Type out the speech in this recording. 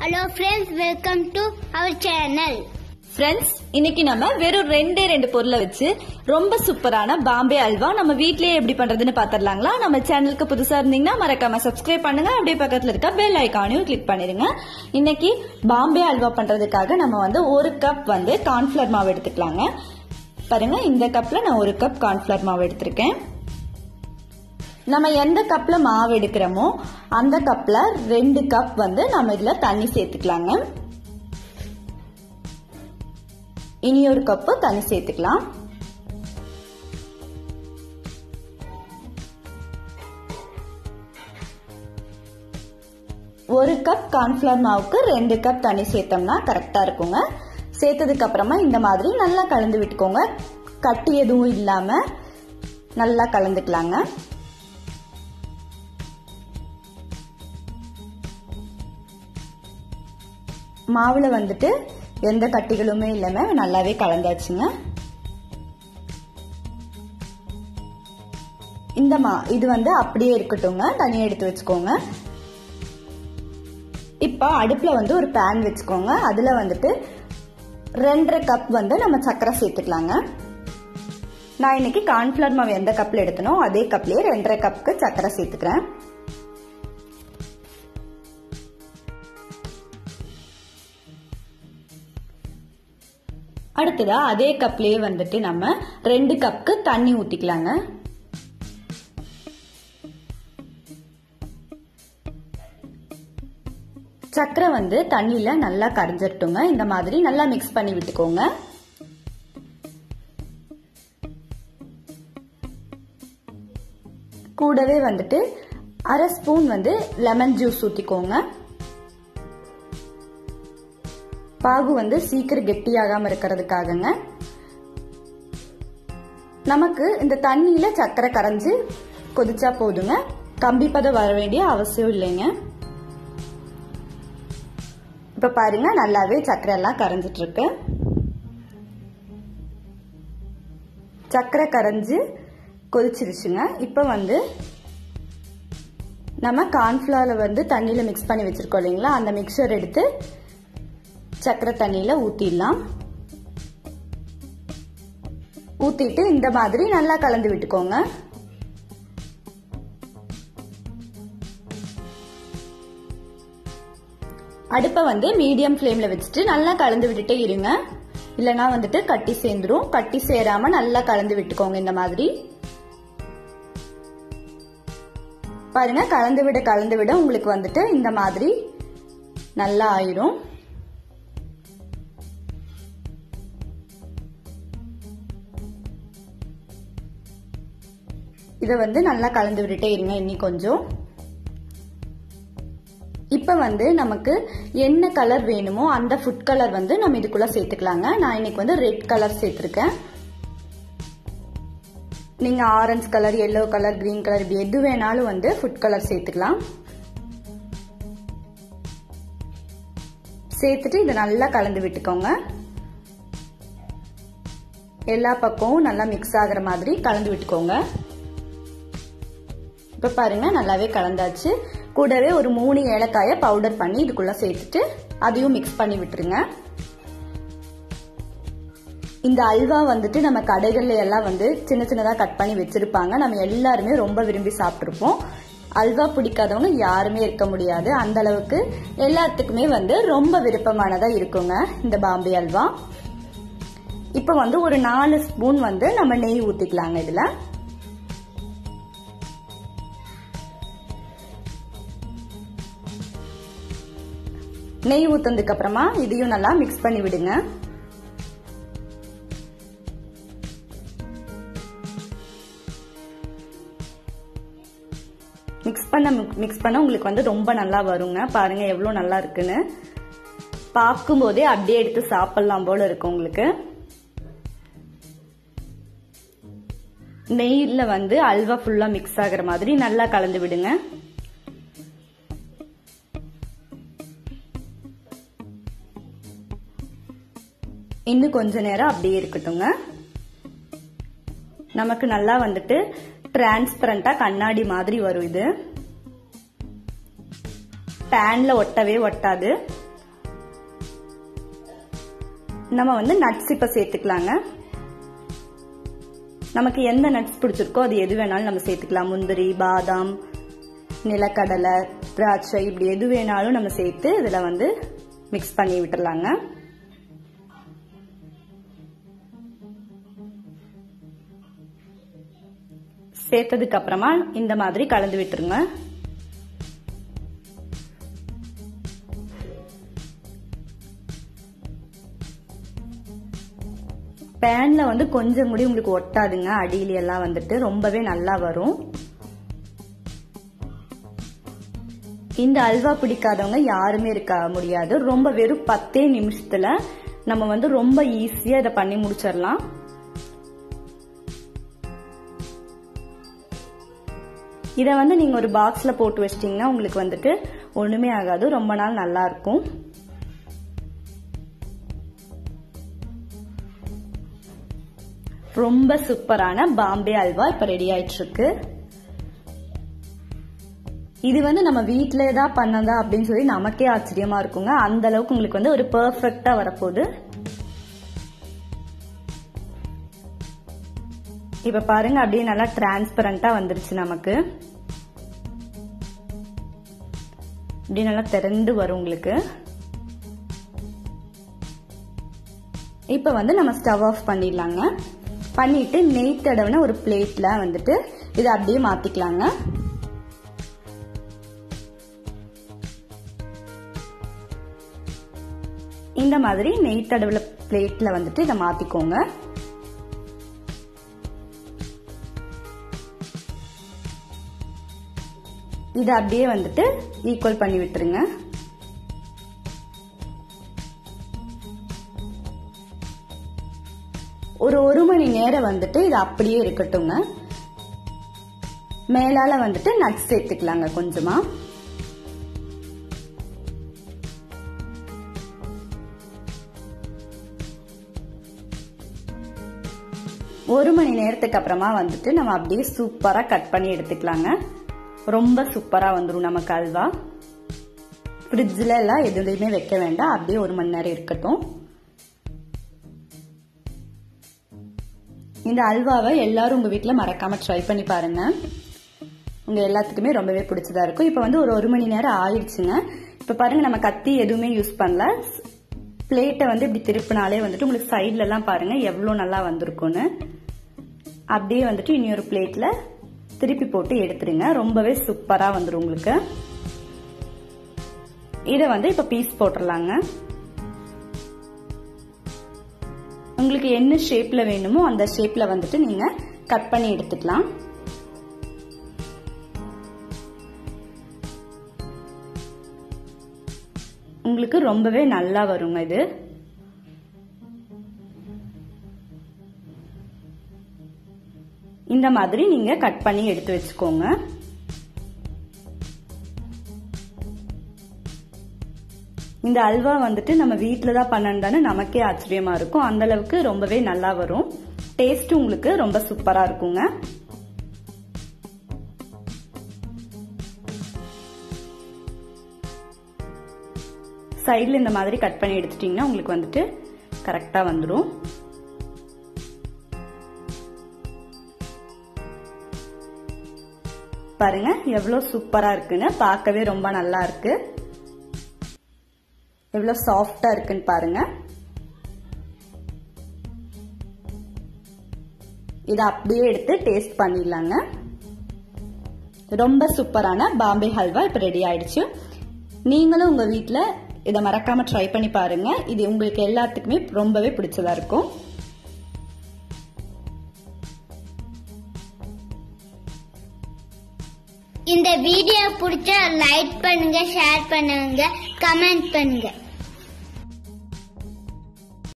Hello friends, welcome to our channel. Friends, இன்னைக்கு நம்ம வெறும் ரெண்டு பொருளை வச்சு ரொம்ப சூப்பரான பாம்பே அல்வா நம்ம வீட்லயே எப்படி பண்றதுன்னு பாத்துறலாங்களா? நம்ம சேனலுக்கு புதுசா இருந்தீங்கன்னா மறக்காம சப்ஸ்கிரைப் பண்ணுங்க. அப்படியே பக்கத்துல இருக்க பெல் ஐகானையும் கிளிக் பண்ணிருங்க. இன்னைக்கு பாம்பே அல்வா பண்றதுக்காக நம்ம ஒரு கப் கார்ன்ஃபிளவர் மாவு எடுத்துக்கலாங்க. பாருங்க, இந்த கப்ல நான் 1 கப் கார்ன்ஃபிளவர் மாவு எடுத்திருக்கேன். நம்ம எந்த கப்ல மாவு எடுக்கிறோமோ அந்த கப்ல 2 கப் நம்ம இதுல தண்ணி சேர்த்துக்கலாங்க. இனி 1 கப் தண்ணி சேர்த்துக்கலாம். ஒரு கப் கார்ன்ஃபிளவர் மாவுக்கு 2 கப் தண்ணி சேர்த்தோம்னா கரெக்டா இருக்குங்க. சேர்த்ததுக்கு அப்புறமா இந்த மாதிரி நல்லா கலந்து விட்டுக்கோங்க. கட்டி எதுவும் இல்லாம நல்லா கலந்துக்கலாங்க. மாவுல எந்த கட்டிகளுமே இல்லாம நல்லாவே கலந்தாச்சுங்க. இது அப்படியே இருக்கட்டுங்க, தனியா எடுத்து வச்சுக்கோங்க. இப்ப அடுப்புல ஒரு பேன் வச்சுக்கோங்க. அதுல 2.5 கப் நம்ம சர்க்கரை சேர்த்துக்கலாங்க. நான் இன்னைக்கு கார்ன்ஃபிளவர் மாவு எந்த கப்ல எடுத்தனோ அதே கப்லயே 2.5 கப்புக்கு சர்க்கரை சேர்த்துக்கிறேன். அடுத்ததா அதே கப்லயே நம்ம 2 கப்புக்கு தண்ணி ஊத்திக்கலாங்க. சக்கரை தண்ணியில நல்லா கரைஞ்சிட்டுங்க. இந்த மாதிரி நல்லா மிக்ஸ் பண்ணி விட்டுக்கோங்க. கூடவே 1/2 ஸ்பூன் லெமன் ஜூஸ் ஊத்திக்கோங்க. பாகு சீக்கிரம் கெட்டியாகாம இருக்கிறதுக்காகங்க. நமக்கு இந்த தண்ணியில சக்கரை கரைஞ்சு கொதிச்சா போதுங்க. கம்பி பதம் வர வேண்டிய அவசியம் இல்லைங்க. இப்ப பாருங்க, நல்லாவே சக்கரை எல்லாம் கரைஞ்சிட்டு இருக்கு. சக்கரை கரைஞ்சு கொதிச்சிருச்சுங்க. இப்ப நம்ம கார்ன்ஃபிளவர் தண்ணியில மிக்ஸ் பண்ணி வச்சிருக்கோம் இல்லைங்களா, அந்த மிக்சர் எடுத்து சக்கரை தண்ணியில ஊத்திடலாம். ஊத்திட்டு இந்த மாதிரி நல்லா கலந்து விட்டுக்கோங்க. அடுப்பை மீடியம் ஃப்ளேம்ல வச்சுட்டு நல்லா கலந்து விட்டுட்டே இருங்க. இல்லனா கட்டி சேர்ந்துரும். கட்டி சேராம நல்லா கலந்து விட்டுக்கோங்க. இந்த மாதிரி பாருங்க, கலந்து விட உங்களுக்கு இந்த மாதிரி நல்லா ஆயிரும். இத நல்லா கலந்து விட்டுட்டே இருங்க. இன்னி கொஞ்சம். இப்ப நமக்கு என்ன கலர் வேணுமோ அந்த ஃபுட் கலர் நம்ம இதுக்குள்ள சேர்த்துக்கலாங்க. நான் இன்னைக்கு ரெட் கலர் சேர்த்திருக்கேன். நீங்க orange colour, yellow colour, green colour இப்படி எது வேணாலும் ஃபுட் கலர் சேர்த்துக்கலாம். சேர்த்துட்டு இதை நல்லா கலந்து விட்டுக்கோங்க. எல்லா பக்கமும் நல்லா மிக்ஸ் ஆகுற மாதிரி கலந்து விட்டுக்கோங்க. இப்ப பாருங்க, நல்லாவே கலந்தாச்சு. கூடவே ஒரு 3 ஏலக்காயை பவுடர் பண்ணி இதுக்குள்ள சேர்த்துட்டு அதையும் மிக்ஸ் பண்ணி விட்டுருங்க. இந்த அல்வா நம்ம கடைகள்ல எல்லாம் சின்ன சின்னதா கட் பண்ணி வச்சிருப்பாங்க. நம்ம எல்லாருமே ரொம்ப விரும்பி சாப்பிட்டுருப்போம். அல்வா பிடிக்காதவங்க யாருமே இருக்க முடியாது. அந்த அளவுக்கு எல்லாத்துக்குமே ரொம்ப விருப்பமானதா இருக்குங்க இந்த பாம்பே அல்வா. இப்ப ஒரு 4 ஸ்பூன் நம்ம நெய் ஊத்திக்கலாங்க. இதுல நெய் ஊத்ததுக்கு அப்புறமா இதையும் நல்லா மிக்ஸ் பண்ணி விடுங்க. மிக்ஸ் பண்ண உங்களுக்கு ரொம்ப நல்லா வருங்க. பாருங்க எவ்வளவு நல்லா இருக்குன்னு. பார்க்கும் போதே அப்படியே எடுத்து சாப்பிடலாம் போல இருக்கு உங்களுக்கு. நெய்ல அல்வா ஃபுல்லா மிக்ஸ் ஆகுற மாதிரி நல்லா கலந்து விடுங்க. இன்னும் கொஞ்ச நேரம் அப்படியே இருக்கட்டுங்க. நமக்கு நல்லா டிரான்ஸ்பரண்டா கண்ணாடி மாதிரி வரும். இது பேன்ல ஒட்டவே ஒட்டாது. நம்ம வந்து நட்ஸ் இப்ப சேர்த்துக்கலாங்க. நமக்கு எந்த நட்ஸ் பிடிச்சிருக்கோ அது எது வேணாலும் நம்ம சேர்த்துக்கலாம். முந்திரி, பாதாம், நிலக்கடலை, திராட்சை, இப்படி எது வேணாலும் நம்ம சேர்த்து இதுல வந்து மிக்ஸ் பண்ணி விட்டுறலாங்க. சேர்த்ததுக்கு அப்புறமா இந்த மாதிரி கலந்து விட்டுருங்க. பேன்ல வந்து கொஞ்சம் கூட உங்களுக்கு ஒட்டாதுங்க. அடியில எல்லாம் வந்துட்டு ரொம்பவே நல்லா வரும். இந்த அல்வா பிடிக்காதவங்க யாருமே இருக்க முடியாது. ரொம்ப வெறும் 10 நிமிஷத்துல நம்ம வந்து ரொம்ப ஈஸியா இதை பண்ணி முடிச்சிடலாம். இதை வந்து நீங்க ஒரு பாக்ஸ்ல போட்டு வச்சிட்டீங்கன்னா உங்களுக்கு வந்துட்டு ஒண்ணுமே ஆகாது. ரொம்ப நாள் நல்லா இருக்கும். ரொம்ப சூப்பரான பாம்பே அல்வா இப்ப ரெடி ஆயிட்டு இருக்கு. இது வந்து நம்ம வீட்டிலே தான் பண்ணதா அப்படின்னு சொல்லி நமக்கே ஆச்சரியமா இருக்குங்க. அந்த அளவுக்கு உங்களுக்கு வந்து ஒரு பெர்ஃபெக்ட்டா வரப்போகுது. இப்ப பாருங்க, அப்படியே நல்லா டிரான்ஸ்பரண்டா வந்துருச்சு. நமக்கு அப்படியே நல்லா திறந்து வரும் உங்களுக்கு. இப்ப வந்து நம்ம ஸ்டவ் ஆஃப் பண்ணிடலாங்க. பண்ணிட்டு நெய் தடவின ஒரு பிளேட்ல வந்துட்டு இதை அப்படியே மாத்திக்கலாங்க. இந்த மாதிரி நெய் தடவின பிளேட்ல வந்துட்டு இதை மாத்திக்கோங்க. இதை அப்படியே வந்துட்டு ஈக்குவல் பண்ணி விட்டுருங்க. ஒரு மணி நேரம் வந்துட்டு இது அப்படியே இருக்கட்டுங்க. மேலால வந்துட்டு நட்ஸ் சேர்த்துக்கலாங்க கொஞ்சமா. ஒரு மணி நேரத்துக்கு அப்புறமா வந்துட்டு நம்ம அப்படியே சூப்பரா கட் பண்ணி எடுத்துக்கலாங்க. ரொம்ப சூப்பரா வந்துடும் நமக்கு அல்வா. ஃப்ரிட்ஜ்ல எல்லாம் எதுலையுமே வைக்க வேண்டாம். அப்படியே 1 மணி நேரம் இருக்கட்டும். இந்த அல்வாவை எல்லாரும் உங்க வீட்டுல மறக்காம ட்ரை பண்ணி பாருங்க. உங்க எல்லாத்துக்குமே ரொம்பவே பிடிச்சதா இருக்கும். இப்ப வந்து ஒரு மணி நேரம் ஆயிடுச்சுங்க. இப்ப பாருங்க, நம்ம கத்தி எதுவுமே யூஸ் பண்ணல. பிளேட்டை வந்து இப்படி திருப்பினாலே வந்துட்டு உங்களுக்கு சைட்ல எல்லாம் பாருங்க எவ்வளவு நல்லா வந்திருக்கும்னு. அப்படியே வந்துட்டு இன்னொரு பிளேட்ல திருப்பி போட்டு எடுத்துருங்க. ரொம்பவே சூப்பரா வந்துடும் உங்களுக்கு. இத வந்து இப்ப பீஸ் போட்டுடலாங்க. உங்களுக்கு என்ன ஷேப்ல வேணுமோ அந்த ஷேப்ல வந்துட்டு நீங்க கட் பண்ணி எடுத்துக்கலாம். உங்களுக்கு ரொம்பவே நல்லா வருங்க இது. இந்த மாதிரி நீங்க கட் பண்ணி எடுத்து வச்சுக்கோங்க. இந்த அல்வா வந்துட்டு நம்ம வீட்டுல தான் பண்ணதானே நமக்கே ஆச்சரியமா இருக்கும். அந்த அளவுக்கு ரொம்பவே நல்லா வரும். டேஸ்ட் உங்களுக்கு ரொம்ப சூப்பரா இருக்குங்க. சைடுல இந்த மாதிரி கட் பண்ணி எடுத்துட்டீங்கன்னா உங்களுக்கு வந்துட்டு கரெக்டா வந்துடும். பாருங்க எவ்வளவு சூப்பரா இருக்குன்னு. பார்க்கவே ரொம்ப நல்லா இருக்கு. எவ்வளவு சாஃப்டா இருக்குன்னு பாருங்க. இத அப்படியே எடுத்து டேஸ்ட் பண்ணிடலாங்க. ரொம்ப சூப்பரான பாம்பே ஹல்வா இப்ப ரெடி ஆயிடுச்சு. நீங்களும் உங்க வீட்டுல இதை மறக்காம ட்ரை பண்ணி பாருங்க. இது உங்களுக்கு எல்லாத்துக்குமே ரொம்பவே பிடிச்சதா இருக்கும். இந்த வீடியோ பிடிச்சா லைக் பண்ணுங்க, ஷேர் பண்ணுங்க, கமெண்ட் பண்ணுங்க.